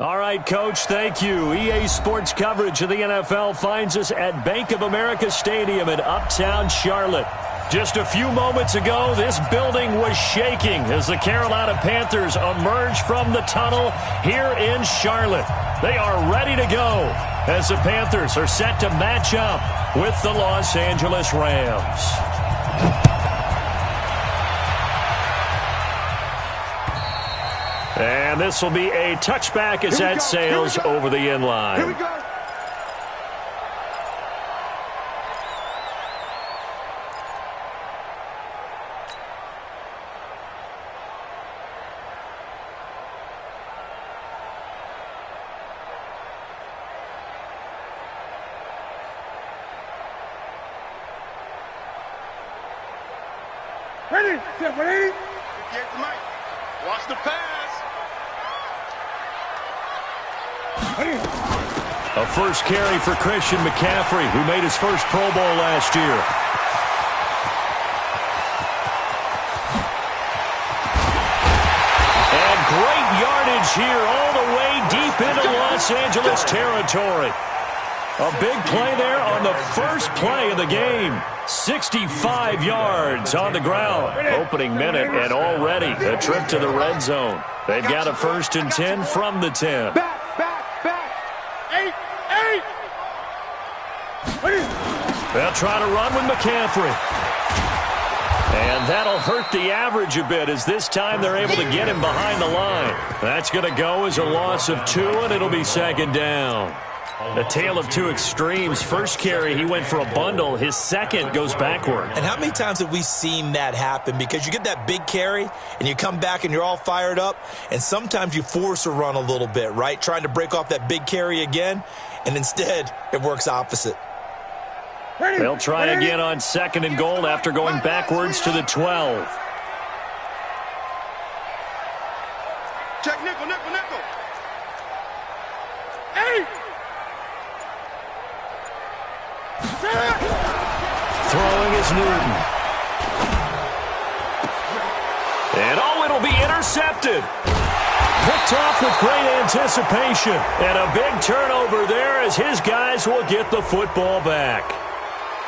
All right, Coach, thank you. EA Sports coverage of the NFL finds us at Bank of America Stadium in Uptown Charlotte. Just a few moments ago, this building was shaking as the Carolina Panthers emerged from the tunnel here in Charlotte. They are ready to go as the Panthers are set to match up with the Los Angeles Rams. And this will be a touchback as that sails over the end line. Here we go. Ready? Set 180. Get the mic. Watch the pass. A first carry for Christian McCaffrey, who made his first Pro Bowl last year. And great yardage here all the way deep into Los Angeles territory. A big play there on the first play of the game. 65 yards on the ground. Opening minute and already a trip to the red zone. They've got a 1st and 10 from the 10. Back. 8. They'll try to run with McCaffrey. And that'll hurt the average a bit as this time they're able to get him behind the line. That's going to go as a loss of 2, and it'll be 2nd down. A tale of two extremes. First carry, he went for a bundle. His second goes backward. And how many times have we seen that happen? Because you get that big carry, and you come back and you're all fired up, and sometimes you force a run a little bit, right? Trying to break off that big carry again, and instead it works opposite. They'll try again on 2nd and goal after going backwards to the 12. Check nickel. 8. Throwing is Newton. And it'll be intercepted. Picked off with great anticipation. And a big turnover there as his guys will get the football back.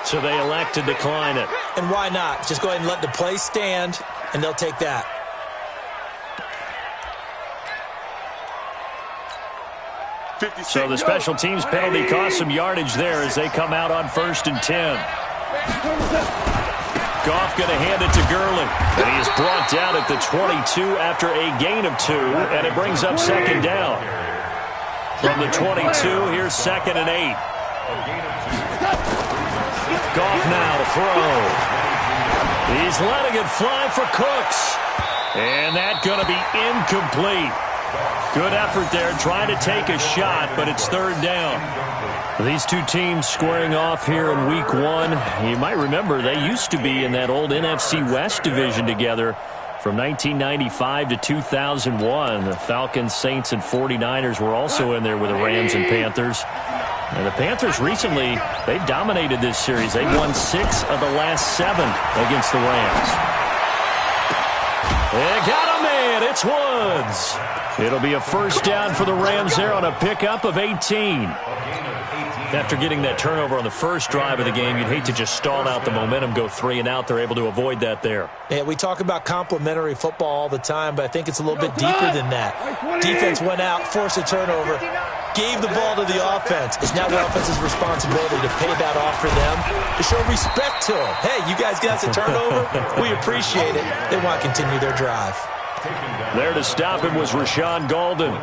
So they elect to decline it. And why not? Just go ahead and let the play stand, and they'll take that. So the special teams penalty cost some yardage there as they come out on 1st and 10. Goff going to hand it to Gurley. And he is brought down at the 22 after a gain of 2, and it brings up 2nd down. From the 22, here's 2nd and 8. Goff now to throw. He's letting it fly for Cooks. And that's going to be incomplete. Good effort there, trying to take a shot, but it's 3rd down. These two teams squaring off here in Week 1. You might remember they used to be in that old NFC West division together from 1995 to 2001. The Falcons, Saints, and 49ers were also in there with the Rams and Panthers. And the Panthers recently, they've dominated this series. They've won 6 of the last 7 against the Rams. They got a man. It's Woods. It'll be a 1st down for the Rams there on a pickup of 18. After getting that turnover on the first drive of the game, you'd hate to just stall out the momentum, go 3 and out. They're able to avoid that there. Yeah, we talk about complementary football all the time, but I think it's a little bit deeper than that. Defense went out, forced a turnover, gave the ball to the offense. It's now the offense's responsibility to pay that off for them, to show respect to them. Hey, you guys got a turnover? We appreciate it. They want to continue their drive. There to stop him was Rashawn Golden.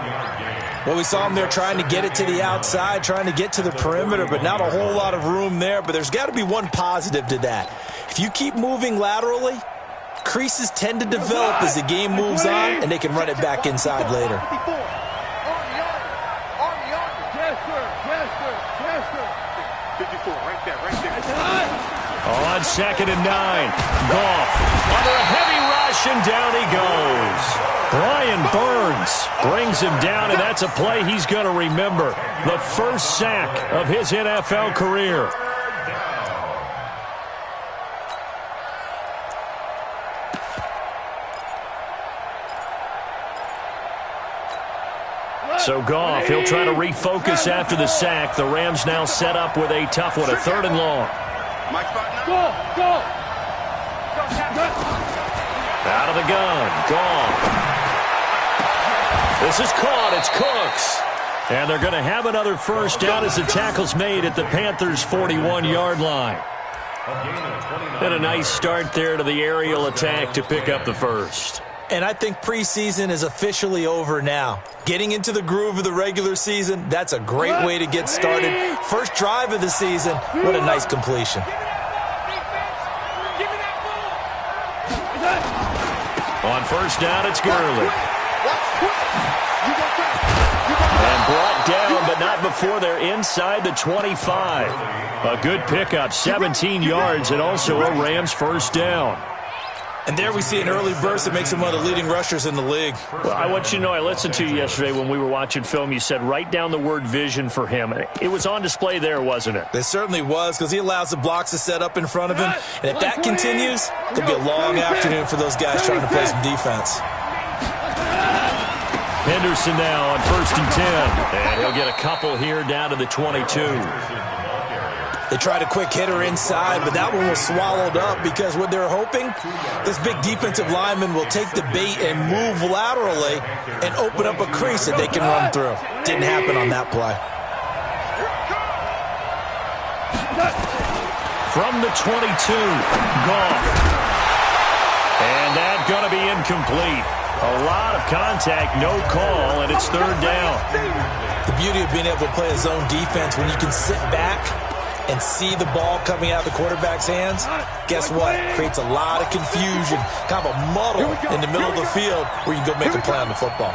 Well, we saw him there trying to get it to the outside, trying to get to the perimeter, but not a whole lot of room there. But there's got to be one positive to that. If you keep moving laterally, creases tend to develop as the game moves on, and they can run it back inside later. On 2nd and 9, Goff under a heavy rush, and down he goes. Brian Burns brings him down, and that's a play he's going to remember. The first sack of his NFL career. So Goff, he'll try to refocus after the sack. The Rams now set up with a tough one, a 3rd and long. Go! Out of the gun, Goff. This is caught, it's Cooks. And they're going to have another first down as the tackle's made at the Panthers' 41-yard line. And a nice start there to the aerial attack to pick up the first. And I think preseason is officially over now. Getting into the groove of the regular season, that's a great way to get started. First drive of the season, what a nice completion. On first down, it's Gurley. And brought down, but not before they're inside the 25. A good pickup, 17 yards, and also a Rams first down. And there we see an early burst that makes him one of the leading rushers in the league. Well, I want you to know, I listened to you yesterday when we were watching film. You said write down the word vision for him. It was on display there, wasn't it? It certainly was, because he allows the blocks to set up in front of him. And if that continues, it'll be a long afternoon for those guys trying to play some defense. Henderson now on 1st and 10. And he'll get a couple here down to the 22. They tried a quick hitter inside, but that one was swallowed up because what they're hoping, this big defensive lineman will take the bait and move laterally and open up a crease that they can run through. Didn't happen on that play. From the 22, Goff. And that's going to be incomplete. A lot of contact, no call, and it's 3rd down. The beauty of being able to play a zone defense when you can sit back and see the ball coming out of the quarterback's hands, guess what? Creates a lot of confusion, kind of a muddle in the middle of the field where you can go make a play on the football.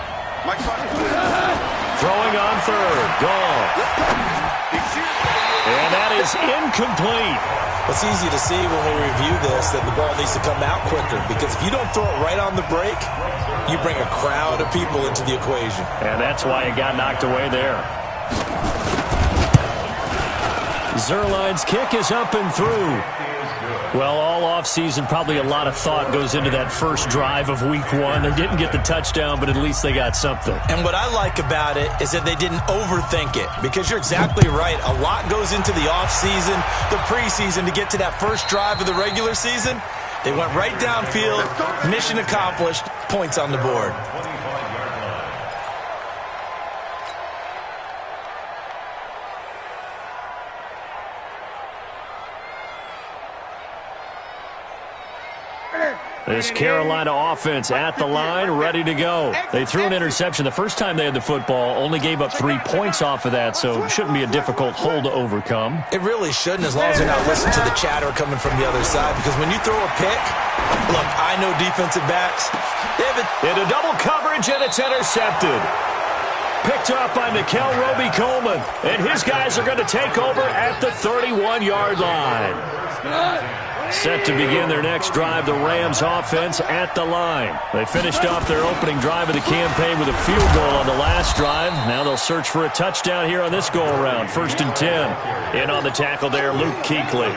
Throwing on 3rd, Goff. And that is incomplete. It's easy to see when we review this that the ball needs to come out quicker, because if you don't throw it right on the break, you bring a crowd of people into the equation. And that's why it got knocked away there. Zerline's kick is up and through. Well, all offseason, probably a lot of thought goes into that first drive of week 1. They didn't get the touchdown, but at least they got something. And what I like about it is that they didn't overthink it, because you're exactly right. A lot goes into the offseason, the preseason, to get to that first drive of the regular season. They went right downfield, mission accomplished, points on the board. This Carolina offense at the line, ready to go. They threw an interception the first time they had the football, only gave up 3 points off of that, so it shouldn't be a difficult hole to overcome. It really shouldn't, as long as they're not listening to the chatter coming from the other side, because when you throw a pick, look, I know defensive backs. Into double coverage, and it's intercepted. Picked up by Nickel Roby-Coleman, and his guys are going to take over at the 31-yard line. Set to begin their next drive, the Rams offense at the line. They finished off their opening drive of the campaign with a field goal on the last drive. Now they'll search for a touchdown here on this go-around. 1st and 10. In on the tackle there, Luke Kuechly.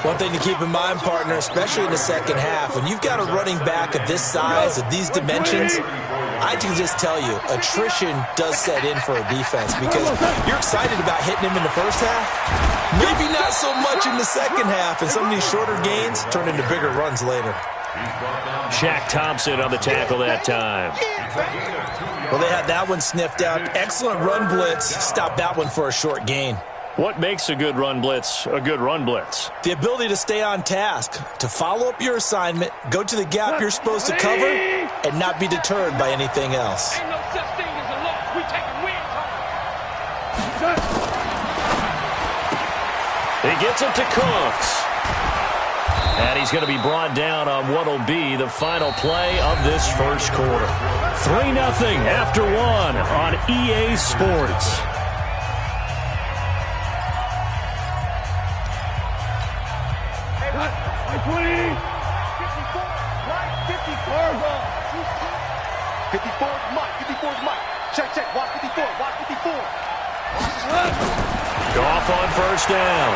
One thing to keep in mind, partner, especially in the second half, when you've got a running back of this size, of these dimensions, I can just tell you, attrition does set in for a defense, because you're excited about hitting him in the first half. Maybe not so much in the second half, and some of these shorter gains turn into bigger runs later. Shaq Thompson on the tackle that time. Well, they had that one sniffed out. Excellent run blitz. Stopped that one for a short gain. What makes a good run blitz a good run blitz? The ability to stay on task, to follow up your assignment, go to the gap you're supposed to cover, and not be deterred by anything else. Ain't no such thing as a loss. We take a win. He gets it to Cooks. And he's going to be brought down on what will be the final play of this first quarter. 3-0 after 1 on EA Sports. Goff on first down.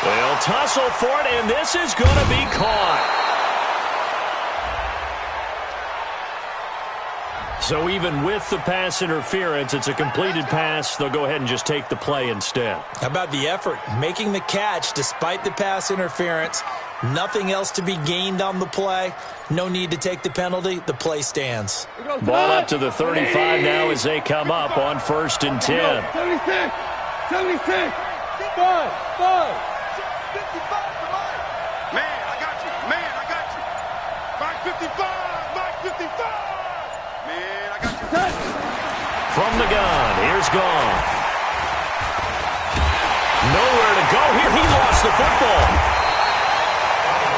They'll tussle for it, and this is going to be caught. So even with the pass interference, it's a completed pass. They'll go ahead and just take the play instead. How about the effort? Making the catch despite the pass interference. Nothing else to be gained on the play. No need to take the penalty. The play stands. Ball up to the 35 now as they come up on 1st and 10. 76. 76. 5. 5. 55. Man, I got you. Man, I got you. Mike 55. Mike 55. Man, I got you. From the gun, here's Goff. Nowhere to go here. He lost the football.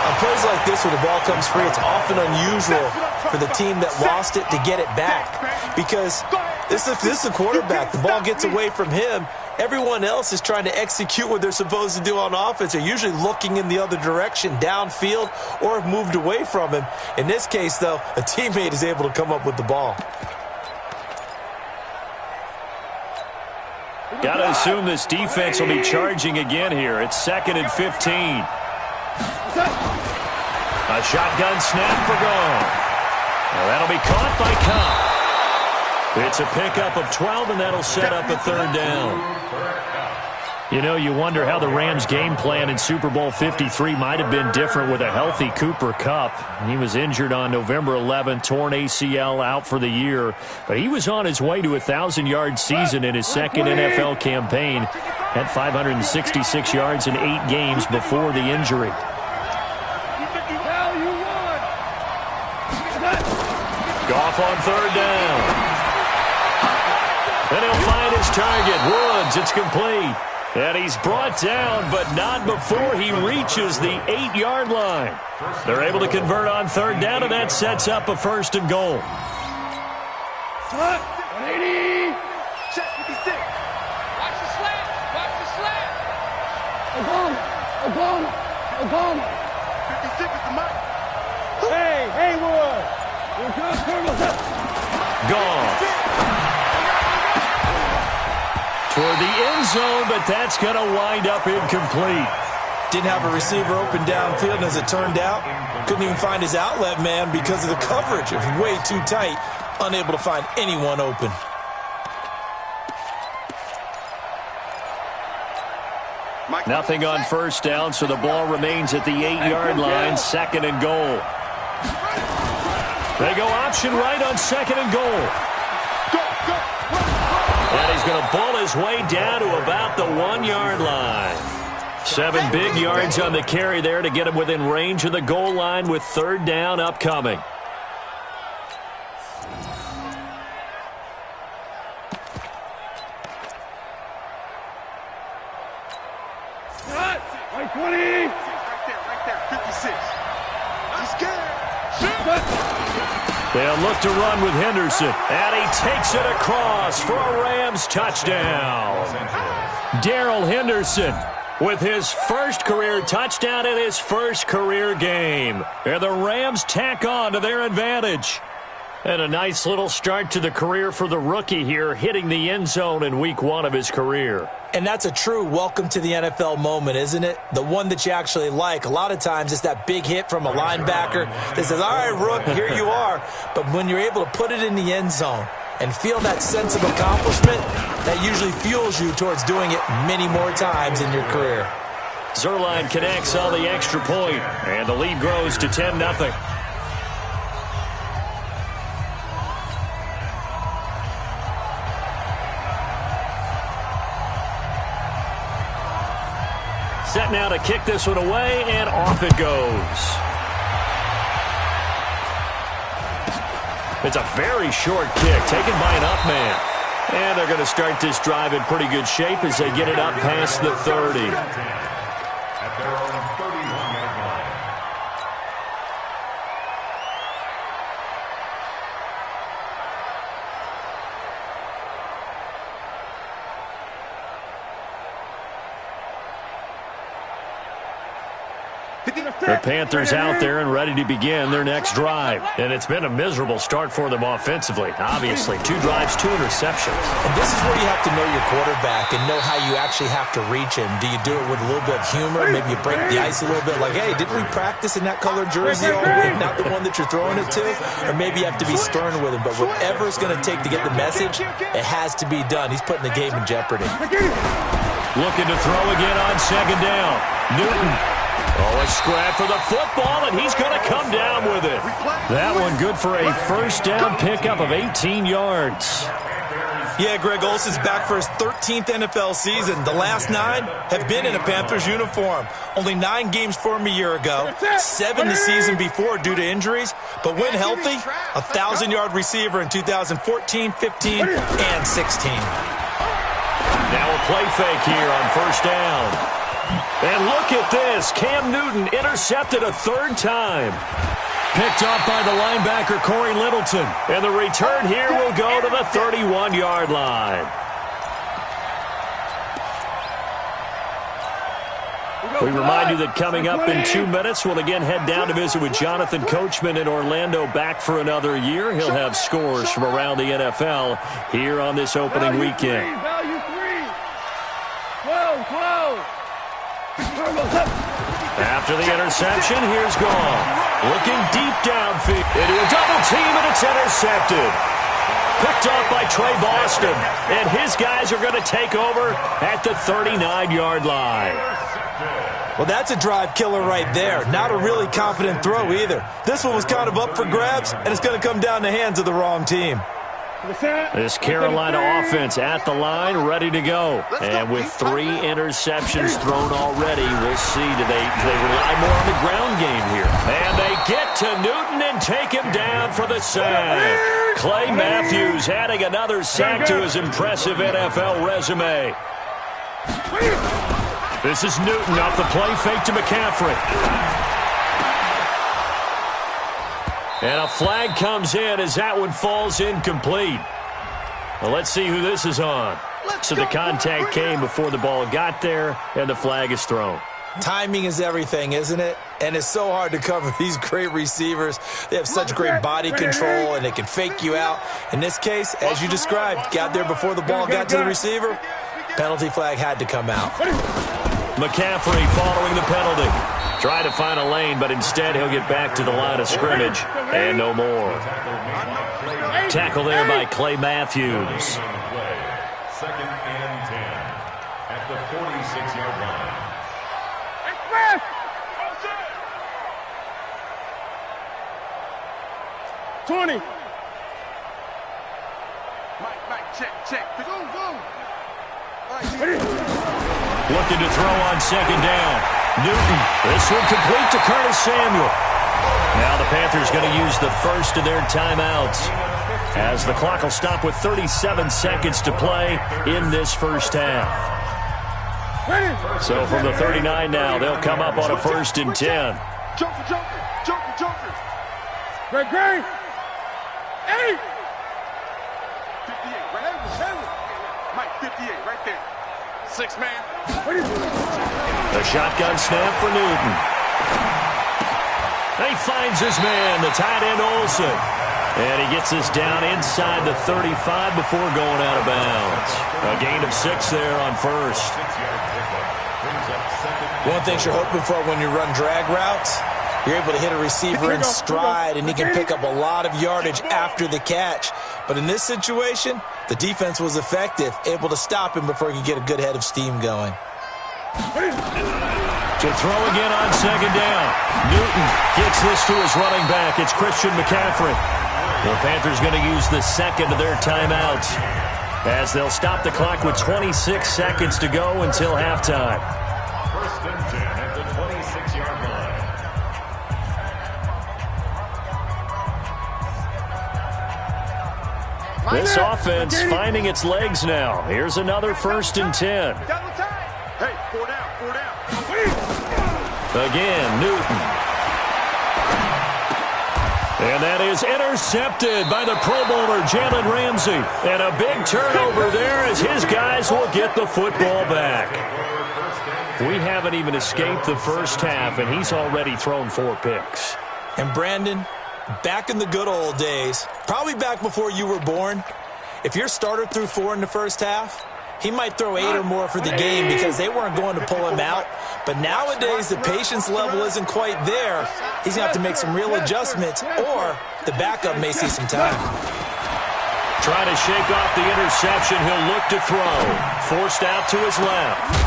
On plays like this where the ball comes free, it's often unusual for the team that lost it to get it back. Because this is the quarterback. The ball gets away from him. Everyone else is trying to execute what they're supposed to do on offense. They're usually looking in the other direction, downfield, or have moved away from him. In this case, though, a teammate is able to come up with the ball. Got to assume this defense will be charging again here. It's 2nd and 15. A shotgun snap for Goff. Now that'll be caught by Cobb. It's a pickup of 12, and that'll set up a 3rd down. You know, you wonder how the Rams' game plan in Super Bowl 53 might have been different with a healthy Cooper Kupp. He was injured on November 11th, torn ACL, out for the year. But he was on his way to a 1,000-yard season in his 2nd NFL campaign. Had 566 yards in 8 games before the injury. Goff on 3rd down. And he'll find his target. Woods, it's complete. And he's brought down, but not before he reaches the 8-yard line. They're able to convert on 3rd down, and that sets up a 1st and goal. 180. Check 56. Watch the slant. Watch the slant. Oklahoma. 56 is the mic. Hey, Wood. Goff. Toward the end zone, but that's going to wind up incomplete. Didn't have a receiver open downfield, and as it turned out, couldn't even find his outlet man because of the coverage. It was way too tight, unable to find anyone open. Nothing on 1st down, so the ball remains at the 8-yard line, 2nd and goal. They go option right on 2nd and goal. And he's going to ball his way down to about the 1-yard line. 7 big yards on the carry there to get him within range of the goal line with 3rd down upcoming. Right 20. Right there. 56. He's scared. They'll look to run with Henderson, and he takes it across for a Rams touchdown. Darrell Henderson with his first career touchdown in his first career game. And the Rams tack on to their advantage. And a nice little start to the career for the rookie here, hitting the end zone in week 1 of his career. And that's a true welcome to the NFL moment, isn't it? The one that you actually like. A lot of times it's that big hit from a linebacker that says, all right, Rook, here you are. But when you're able to put it in the end zone and feel that sense of accomplishment, that usually fuels you towards doing it many more times in your career. Zuerlein connects on the extra point, and the lead grows to 10-0. Set now to kick this one away, and off it goes. It's a very short kick taken by an up man. And they're going to start this drive in pretty good shape as they get it up past the 30. At their own 31-yard line. The Panthers out there and ready to begin their next drive. And it's been a miserable start for them offensively. Obviously, 2 drives, 2 interceptions. And this is where you have to know your quarterback and know how you actually have to reach him. Do you do it with a little bit of humor? Maybe you break the ice a little bit like, hey, didn't we practice in that colored jersey all week? Not the one that you're throwing it to? Or maybe you have to be stern with him. But whatever it's going to take to get the message, it has to be done. He's putting the game in jeopardy. Looking to throw again on second down. Newton. Oh, a scrap for the football, and he's going to come down with it. That one good for a first down pickup of 18 yards. Yeah, Greg Olsen's back for his 13th NFL season. The last 9 have been in a Panthers uniform. Only 9 games for him a year ago, 7 the season before due to injuries. But when healthy, a 1,000-yard receiver in 2014, 15, and 16. Now a play fake here on first down. And look at this. Cam Newton intercepted a 3rd time. Picked up by the linebacker, Corey Littleton. And the return here will go to the 31-yard line. We remind you that coming up in 2 minutes, we'll again head down to visit with Jonathan Coachman in Orlando, back for another year. He'll have scores from around the NFL here on this opening weekend. Value 3. 12. After the interception, here's Goff. Looking deep downfield into a double team, and it's intercepted. Picked off by Trey Boston, and his guys are going to take over at the 39-yard line. Well, that's a drive killer right there. Not a really confident throw either. This one was kind of up for grabs, and it's going to come down the hands of the wrong team. This Carolina offense at the line, ready to go. And with 3 interceptions thrown already, we'll see. Do they rely more on the ground game here? And they get to Newton and take him down for the sack. Clay Matthews adding another sack to his impressive NFL resume. This is Newton off the play fake to McCaffrey. And a flag comes in as that one falls incomplete. Well, let's see who this is on. So the contact came before the ball got there, and the flag is thrown. Timing is everything, isn't it? And it's so hard to cover these great receivers. They have such great body control, and they can fake you out. In this case, as you described, got there before the ball got to the receiver. Penalty flag had to come out. McCaffrey following the penalty. Try to find a lane, but instead he'll get back to the line of scrimmage and no more. Tackle there by Clay Matthews. 2nd and 10 at the 46-yard line. Express! 20. Mike, check. Go. Looking to throw on second down. Newton, this one complete to Curtis Samuel. Now the Panthers going to use the first of their timeouts as the clock will stop with 37 seconds to play in this first half. So from the 39 now, they'll come up on a 1st and 10. Joker. Great. 8. 58, right? Mike, 58, right there. 6 man. The shotgun snap for Newton. He finds his man, the tight end Olsen. And he gets this down inside the 35 before going out of bounds. A gain of 6 there on first. One thing you're hoping for when you run drag routes, you're able to hit a receiver in stride, and he can pick up a lot of yardage after the catch. But in this situation, the defense was effective, able to stop him before he could get a good head of steam going. To throw again on second down. Newton gets this to his running back. It's Christian McCaffrey. The Panthers going to use the second of their timeouts as they'll stop the clock with 26 seconds to go until halftime. 1st and 10 at the 26-yard line. This offense finding its legs now. Here's another 1st and 10. Hey, 4 down. Again, Newton. And that is intercepted by the Pro Bowler, Jalen Ramsey. And a big turnover there as his guys will get the football back. We haven't even escaped the first half, and he's already thrown 4 picks. And Brandon, back in the good old days, probably back before you were born, if your starter threw 4 in the first half, he might throw 8 or more for the game because they weren't going to pull him out. But nowadays, the patience level isn't quite there. He's going to have to make some real adjustments, or the backup may see some time. Trying to shake off the interception. He'll look to throw. Forced out to his left.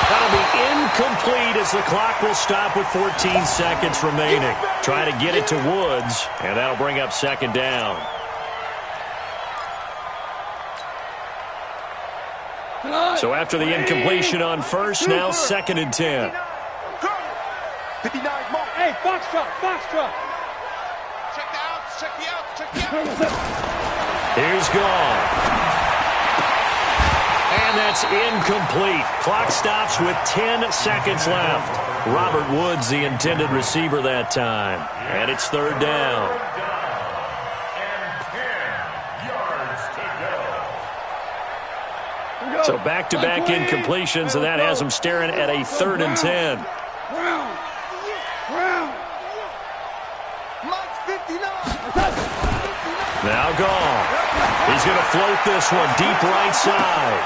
That'll be incomplete as the clock will stop with 14 seconds remaining. Try to get it to Woods, and that'll bring up second down. So after the incompletion on first, now 2nd and 10. 59 mark. Hey, box truck. Check the out. Here's Gall. And that's incomplete. Clock stops with 10 seconds left. Robert Woods, the intended receiver that time. And it's 3rd down. So back-to-back incompletions, and that has them staring at a 3rd and 10. Now Gall. He's going to float this one deep right side.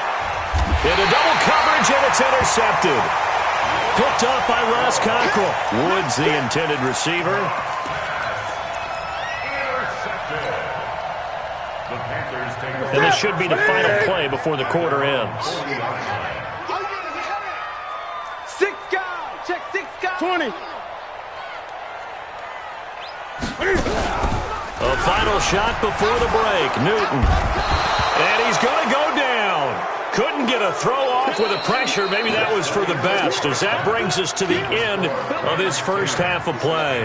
Into double coverage, and it's intercepted. Picked up by Ross Cockrell. Woods, the intended receiver. And this should be the final play before the quarter ends. 6 guys. Check 6 guys. 20. A final shot before the break. Newton. And he's going to go down. Couldn't get a throw off with the pressure. Maybe that was for the best, as that brings us to the end of this first half of play.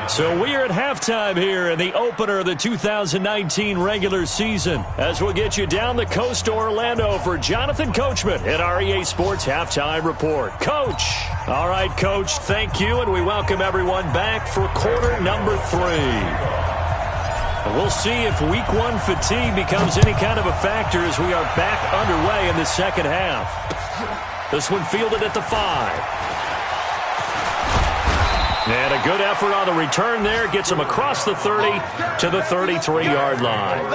So we are at halftime here in the opener of the 2019 regular season, as we'll get you down the coast to Orlando for Jonathan Coachman at our EA Sports Halftime Report. Coach. All right, Coach, thank you, and we welcome everyone back for quarter number 3. We'll see if week 1 fatigue becomes any kind of a factor as we are back underway in the second half. This one fielded at the 5. And a good effort on the return there. Gets him across the 30 to the 33-yard line. At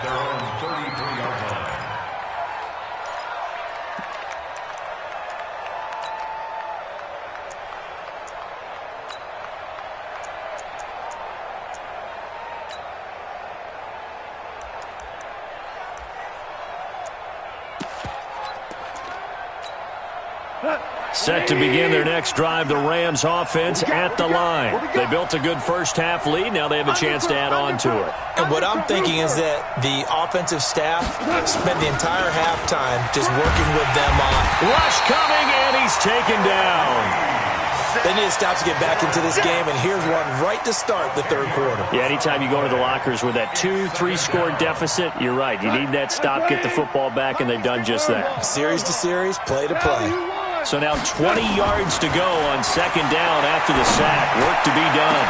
their own 33-yard line. Set to begin their next drive, the Rams offense at the line. They built a good first half lead. Now they have a chance to add on to it. And what I'm thinking is that the offensive staff spent the entire halftime just working with them on. Rush coming, and he's taken down. They need to stop to get back into this game, and here's one right to start the third quarter. Yeah, anytime you go to the lockers with that 2-3 score deficit, you're right. You need that stop, get the football back, and they've done just that. Series to series, play to play. So now 20 yards to go on second down after the sack. Work to be done.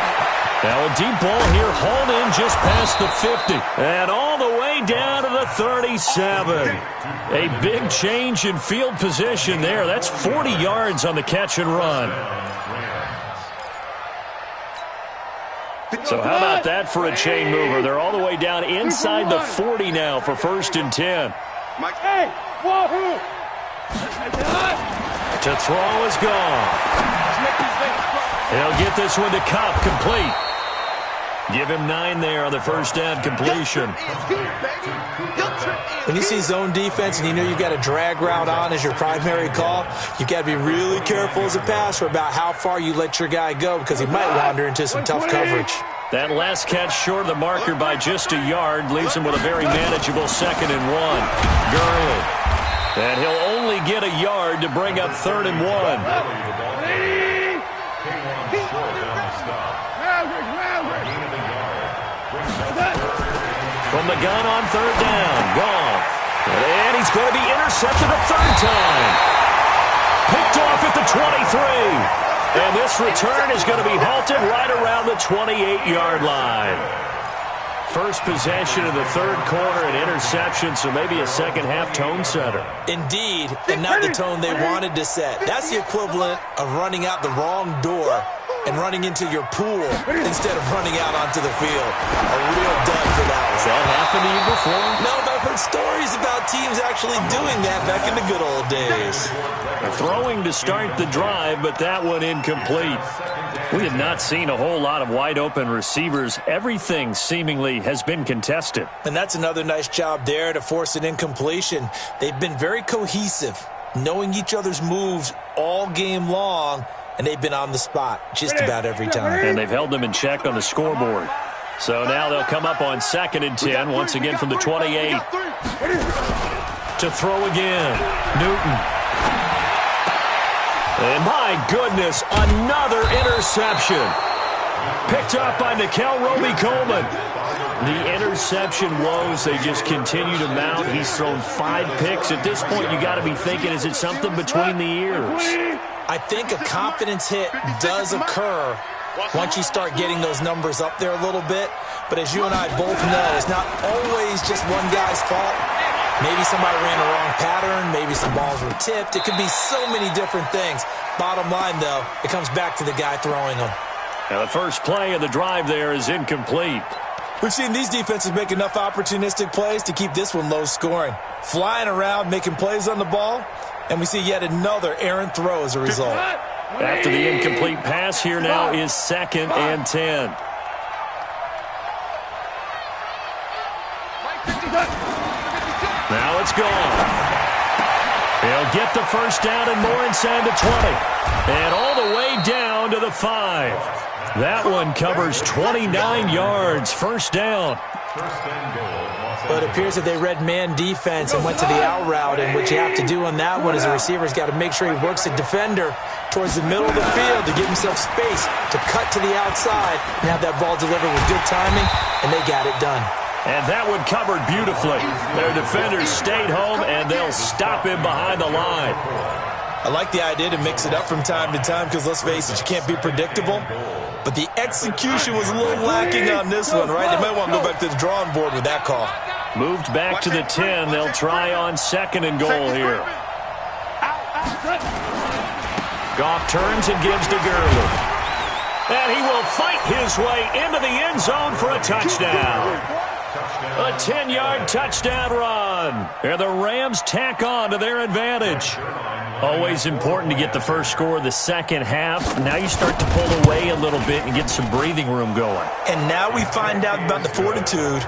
Now a deep ball here, hauled in just past the 50. And all the way down to the 37. A big change in field position there. That's 40 yards on the catch and run. So how about that for a chain mover? They're all the way down inside the 40 now for 1st and 10. Hey, wahoo! To throw is gone. He'll get this one to Cup, complete. Give him 9 there on the first down completion. When you see zone defense and you know you've got a drag route on as your primary call, you've got to be really careful as a passer about how far you let your guy go because he might wander into some tough coverage. That last catch short of the marker by just a yard leaves him with a very manageable 2nd and 1. Gurley. And he'll only get a yard to bring up 3rd and 1. From the gun on 3rd down, Goff. And he's going to be intercepted a 3rd time. Picked off at the 23. And this return is going to be halted right around the 28-yard line. first possession of the third quarter, an interception, so maybe a second-half tone setter. Indeed, and not the tone they wanted to set. That's the equivalent of running out the wrong door and running into your pool instead of running out onto the field. A real dud for that one. Has that happened to you before? No, but I've heard stories about teams actually doing that back in the good old days. Throwing to start the drive, but that one incomplete. We have not seen a whole lot of wide-open receivers. Everything seemingly has been contested. And that's another nice job there to force an incompletion. They've been very cohesive, knowing each other's moves all game long, and they've been on the spot just about every time. And they've held them in check on the scoreboard. So now they'll come up on 2nd and 10, once again from the 28. To throw again, Newton. And my goodness, another interception. Picked up by Nickel Roby-Coleman. The interception woes, they just continue to mount. He's thrown 5 picks. At this point, you got to be thinking, is it something between the ears? I think a confidence hit does occur once you start getting those numbers up there a little bit. But as you and I both know, it's not always just one guy's fault. Maybe somebody ran the wrong pattern. Maybe some balls were tipped. It could be so many different things. Bottom line, though, it comes back to the guy throwing them. Now the first play of the drive there is incomplete. We've seen these defenses make enough opportunistic plays to keep this one low scoring. Flying around, making plays on the ball, and we see yet another errant throw as a result. After the incomplete pass, here now is 2nd and 10. Now it's gone. He'll get the first down and more inside the 20. And all the way down to the 5. That one covers 29 yards. First down. But it appears that they read man defense and went to the out route. And what you have to do on that one is the receiver's got to make sure he works the defender towards the middle of the field to give himself space to cut to the outside and have that ball delivered with good timing, and they got it done. And that one covered beautifully. Their defenders stayed home, and they'll stop him behind the line. I like the idea to mix it up from time to time because, let's face it, you can't be predictable. But the execution was a little lacking on this one, right? They might want to go back to the drawing board with that call. Moved back to the 10. They'll try on 2nd and goal here. Goff turns and gives to Gurley. And he will fight his way into the end zone for a touchdown. A 10-yard touchdown run. And the Rams tack on to their advantage. Always important to get the first score of the second half. Now you start to pull away a little bit and get some breathing room going. And now we find out about the fortitude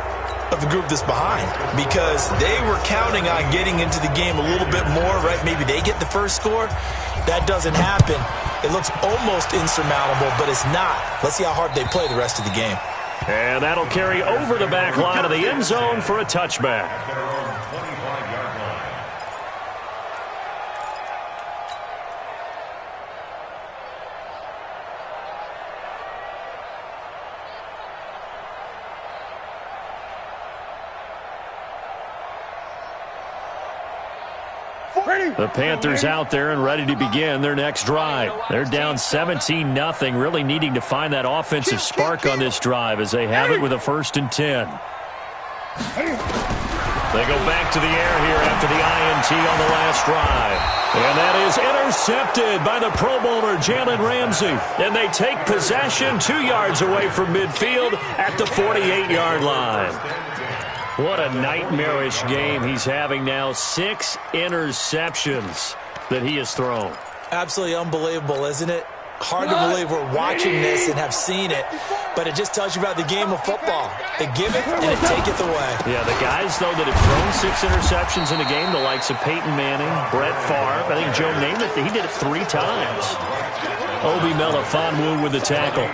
of the group that's behind, because they were counting on getting into the game a little bit more, right? Maybe they get the first score. That doesn't happen. It looks almost insurmountable, but it's not. Let's see how hard they play the rest of the game. And that'll carry over the back line of the end zone for a touchback. The Panthers out there and ready to begin their next drive. They're down 17-0, really needing to find that offensive spark on this drive as they have it with a 1st and 10. They go back to the air here after the INT on the last drive. And that is intercepted by the Pro Bowler Jalen Ramsey. And they take possession 2 yards away from midfield at the 48-yard line. What a nightmarish game he's having now. 6 interceptions that he has thrown. Absolutely unbelievable, isn't it? Hard to believe we're watching this and have seen it, but it just tells you about the game of football. They give it and it taketh away. Yeah, the guys, though, that have thrown 6 interceptions in a game, the likes of Peyton Manning, Brett Favre, I think Joe Namath, he did it 3 times. Obi Melifonwu with the tackle.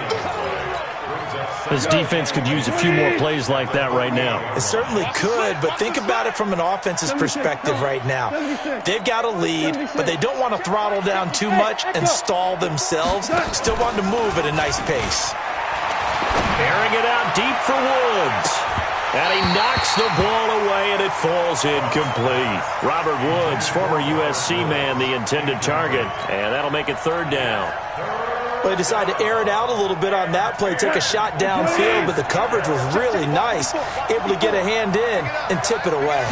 This defense could use a few more plays like that right now. It certainly could, but think about it from an offense's perspective right now. They've got a lead, but they don't want to throttle down too much and stall themselves. Still want to move at a nice pace. Airing it out deep for Woods. And he knocks the ball away, and it falls incomplete. Robert Woods, former USC man, the intended target. And that'll make it 3rd down. Well, he decided to air it out a little bit on that play, take a shot downfield, but the coverage was really nice, able to get a hand in and tip it away.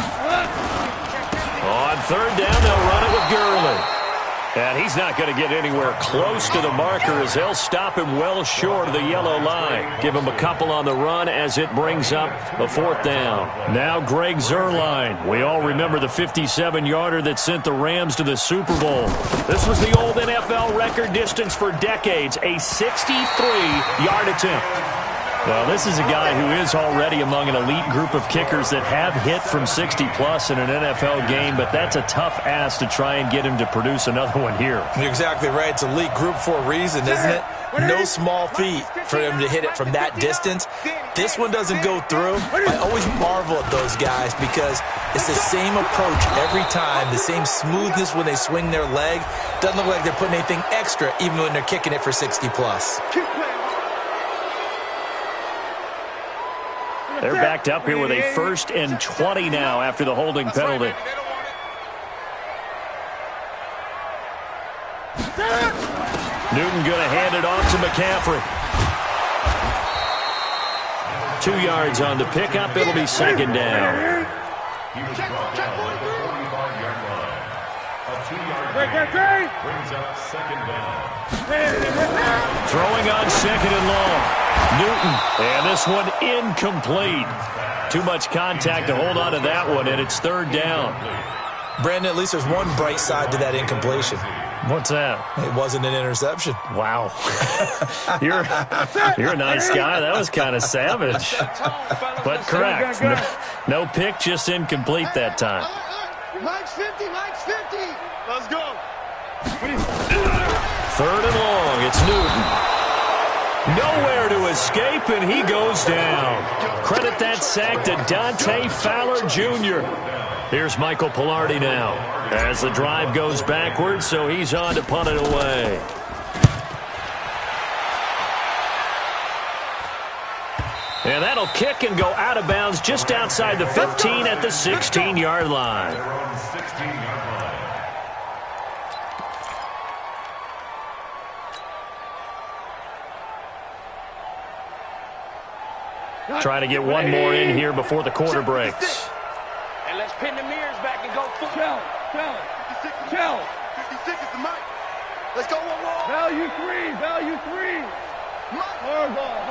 On third down, they'll run it with Gurley. And he's not going to get anywhere close to the marker as they'll stop him well short of the yellow line. Give him a couple on the run as it brings up a fourth down. Now Greg Zuerlein. We all remember the 57-yarder that sent the Rams to the Super Bowl. This was the old NFL record distance for decades, a 63-yard attempt. Well, this is a guy who is already among an elite group of kickers that have hit from 60-plus in an NFL game, but that's a tough ask to try and get him to produce another one here. You're exactly right. It's elite group for a reason, isn't it? No small feat for him to hit it from that distance. This one doesn't go through. I always marvel at those guys because it's the same approach every time, the same smoothness when they swing their leg. Doesn't look like they're putting anything extra even when they're kicking it for 60-plus. They're backed up here with a 1st and 20 now after the holding penalty. Newton going to hand it off to McCaffrey. 2 yards on the pickup. It'll be second down. Brings up second down. Throwing on second and long. Newton, and this one incomplete. Too much contact to hold on to that one, and it's third down. Brandon, at least there's one bright side to that incompletion. What's that? It wasn't an interception. Wow. You're a nice guy. That was kind of savage. But correct. No pick, just incomplete that time. Mike's 50, Mike's 50. Let's go. Third and long, it's Newton. Nowhere to escape, and he goes down. Credit that sack to Dante Fowler Jr. Here's Michael Pilardi now as the drive goes backwards, so he's on to punt it away. And that'll kick and go out of bounds just outside the 15 at the 16-yard line. Trying to get one more in here before the quarter breaks. And let's pin the mirrors back and go full. Chell. 56 is the mic. Let's go one more. Value three. Hardball.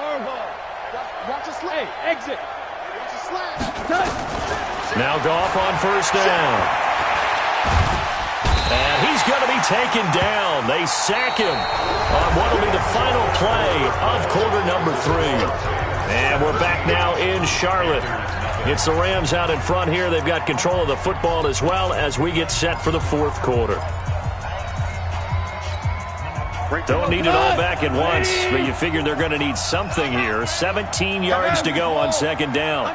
Watch a slap. Hey, exit. Watch a slap. Now Goff on first down. And he's going to be taken down. They sack him on what will be the final play of quarter number 3. And we're back now in Charlotte. It's the Rams out in front here. They've got control of the football as well as we get set for the fourth quarter. Don't need it all back at once, but you figure they're going to need something here. 17 yards to go on second down.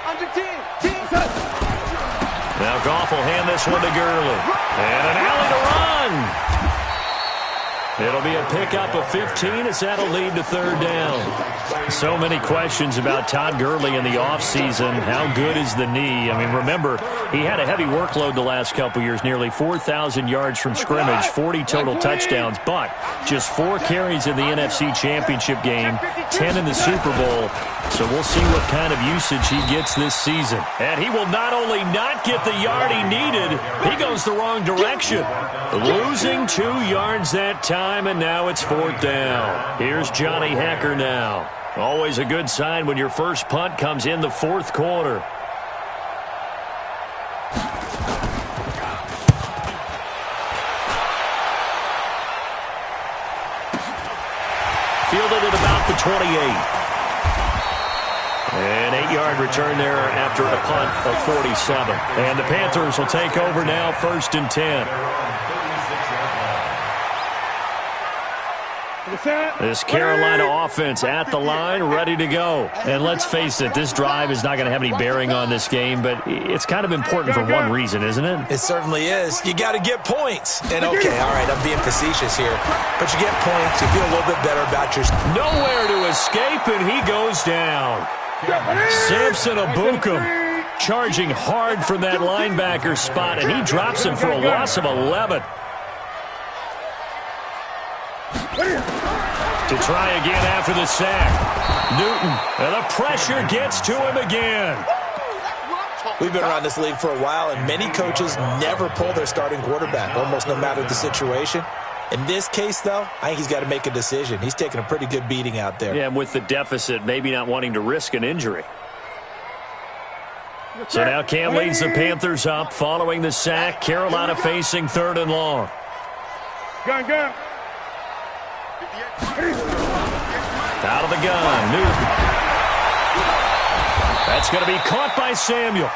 Under 10. Now Goff will hand this one to Gurley. And an alley to run. It'll be a pickup of 15 as that'll lead to third down. So many questions about Todd Gurley in the offseason. How good is the knee? I mean, remember, he had a heavy workload the last couple years, nearly 4,000 yards from scrimmage, 40 total touchdowns, but just 4 carries in the NFC Championship game, 10 in the Super Bowl. So we'll see what kind of usage he gets this season. And he will not only not get the yard he needed, he goes the wrong direction. Losing 2 yards that time, and now it's fourth down. Here's Johnny Hecker now. Always a good sign when your first punt comes in the fourth quarter. Fielded at about the 28. An 8-yard return there after a punt of 47. And the Panthers will take over now, 1st and 10. This Carolina offense at the line, ready to go. And let's face it, this drive is not going to have any bearing on this game, but it's kind of important for one reason, isn't it? It certainly is. You got to get points. And okay, all right, I'm being facetious here, but you get points, you feel a little bit better about your... Nowhere to escape, and he goes down. Samson Ebukam charging hard from that linebacker spot, and he drops him for a loss of 11. To try again after the sack. Newton, and the pressure gets to him again. We've been around this league for a while, and many coaches never pull their starting quarterback, almost no matter the situation. In this case, though, I think he's got to make a decision. He's taking a pretty good beating out there. Yeah, and with the deficit, maybe not wanting to risk an injury. So now Cam leads the Panthers up following the sack. Carolina facing 3rd and long. Gun. Out of the gun, Newton. That's going to be caught by Samuel.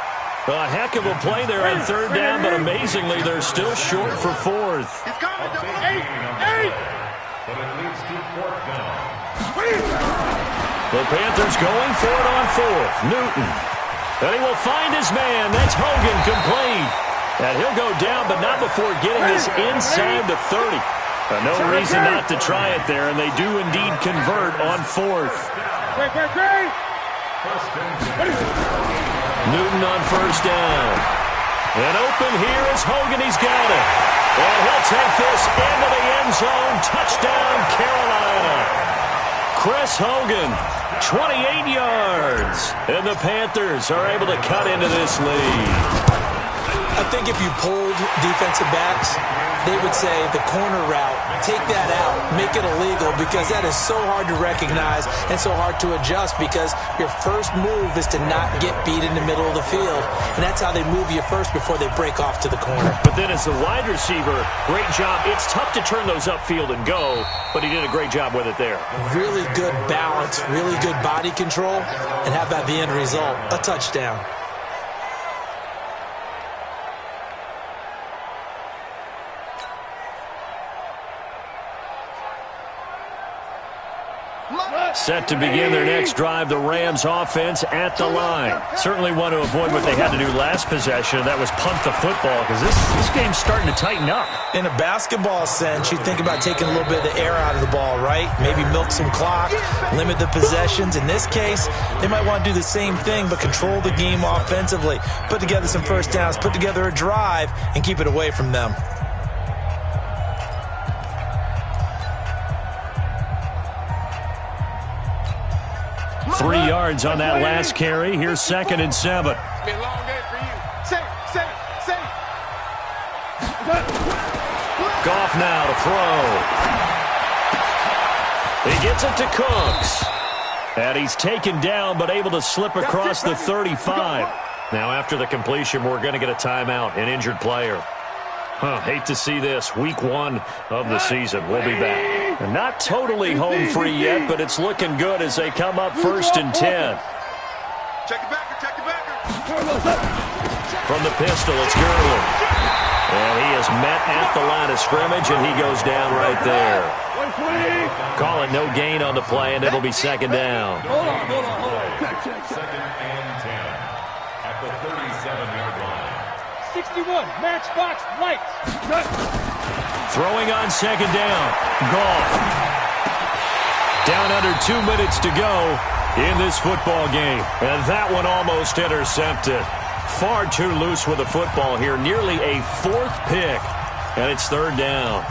A heck of a play there on 3rd down, but amazingly, they're still short for 4th. But it leads to 4th down. The Panthers going for it on 4th. Newton. And he will find his man. That's Hogan complete. And he'll go down, but not before getting this inside the 30. No reason not to try it there, and they do indeed convert on 4th. Newton on 1st down. And open here is Hogan. He's got it. And he'll take this into the end zone. Touchdown, Carolina. Chris Hogan, 28 yards. And the Panthers are able to cut into this lead. I think if you pulled defensive backs, they would say the corner route, take that out, make it illegal, because that is so hard to recognize and so hard to adjust, because your first move is to not get beat in the middle of the field, and that's how they move you first before they break off to the corner. But then as the wide receiver, great job. It's tough to turn those upfield and go, but he did a great job with it there. Really good balance, really good body control, and how about the end result? A touchdown. Set to begin their next drive, the Rams offense at the line. Certainly want to avoid what they had to do last possession. That was punt the football, because this game's starting to tighten up. In a basketball sense, you think about taking a little bit of the air out of the ball, right? Maybe milk some clock, limit the possessions. In this case, they might want to do the same thing, but control the game offensively. Put together some first downs, put together a drive, and keep it away from them. Three yards on that last carry. Here's 2nd and 7. Be a long day for you. Safe. Goff now to throw. He gets it to Cooks. And he's taken down, but able to slip across the 35. Now after the completion, we're going to get a timeout, an injured player. Hate to see this. Week 1 of the season. We'll be back. And not totally home free yet, but it's looking good as they come up 1st and 10. Check it back. From the pistol, it's Gurley. And he is met at the line of scrimmage, and he goes down right there. Call it no gain on the play, and it'll be 2nd down. Hold on. 2nd and 10 at the 37-yard line. 61, matchbox lights. Throwing on 2nd down. Goff. Down under 2 minutes to go in this football game. And that one almost intercepted. Far too loose with the football here. Nearly a 4th pick. And it's 3rd down.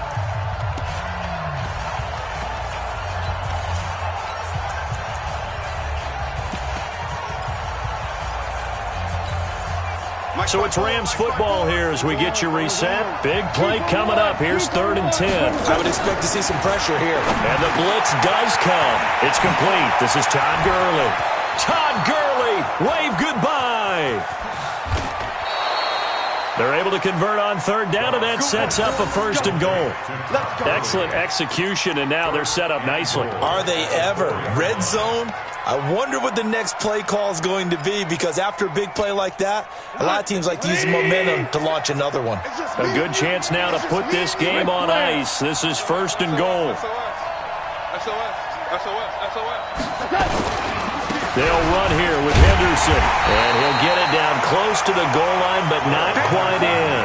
So it's Rams football here as we get you reset. Big play coming up. Here's 3rd and 10. I would expect to see some pressure here. And the blitz does come. It's complete. This is Todd Gurley. Todd Gurley, wave goodbye. They're able to convert on 3rd down, and that sets up a 1st and goal. Excellent execution, and now they're set up nicely. Are they ever? Red zone? I wonder what the next play call is going to be, because after a big play like that, a lot of teams like to use momentum to launch another one. A good chance now to put this game on ice. This is 1st and goal. They'll run here with Henderson, and he'll get it down close to the goal line, but not quite in.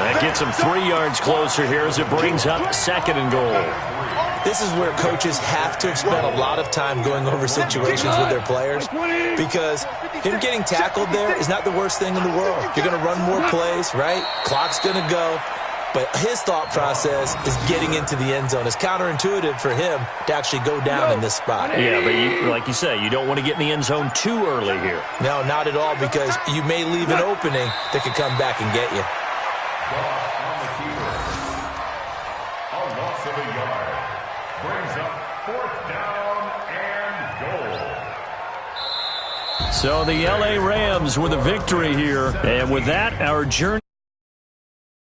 That gets him 3 yards closer here as it brings up 2nd and goal. This is where coaches have to have spent a lot of time going over situations with their players, because him getting tackled there is not the worst thing in the world. You're going to run more plays, right? Clock's going to go. But his thought process is getting into the end zone. It's counterintuitive for him to actually go down in this spot. Yeah, but like you say, you don't want to get in the end zone too early here. No, not at all, because you may leave an opening that could come back and get you. On the keeper. A loss of a yard. Brings up 4th down and goal. So the LA Rams with a victory here. And with that, our journey